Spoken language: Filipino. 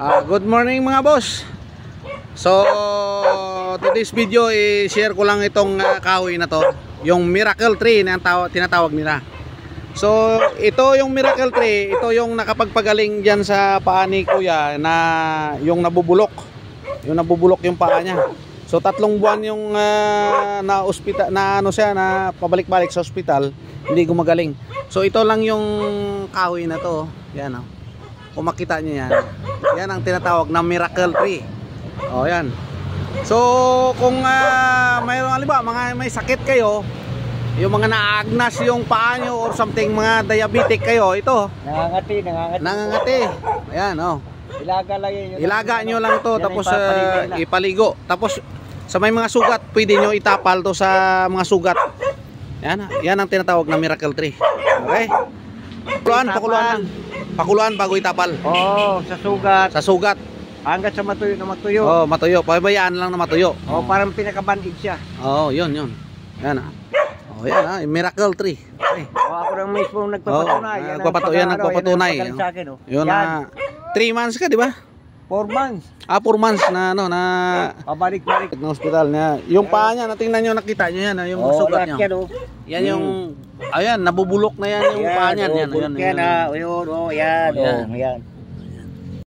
Good morning mga boss. So today's video i-share ko lang itong kahoy na to, yung miracle tree na tinatawag nila. So ito yung miracle tree, ito yung nakapagpagaling diyan sa paa ni kuya na yung nabubulok. Yung nabubulok yung paa niya. So 3 buwan yung na ospital na siya na pabalik-balik sa ospital, hindi gumagaling. So ito lang yung kahoy na to. Yan oh. Kung makita nyo yan, yan ang tinatawag na miracle tree. O yan. So kung mayroon halimbawa may sakit kayo, yung mga naagnas yung paa nyo or something, mga diabetic kayo, ito nangangati. Ayan o. Ilaga nyo lang to, tapos ipaligo. Tapos sa may mga sugat, pwede nyo itapal to sa mga sugat. Yan ang tinatawag na miracle tree. Okay? Pakuluan bago itapal. Sa sugat. Sa sugat. Hanggat sa matuyo na matuyo. Matuyo. Pabayaan lang na matuyo. Parang pinaka-bandage siya. Yun. Yan yan miracle tree. Okay. Ako lang mismo nagpapatunay. Nagpapatunay. Yun na 3 months ka, di ba? 4 months. 4 months na na pabalik-balik na hospital niya. Yung paa niya, natingnan niyo, nakita niyo yan, yung sugat niya. Yan yung ayan, nabubulok na yan yung paa niya. Yan. Yan.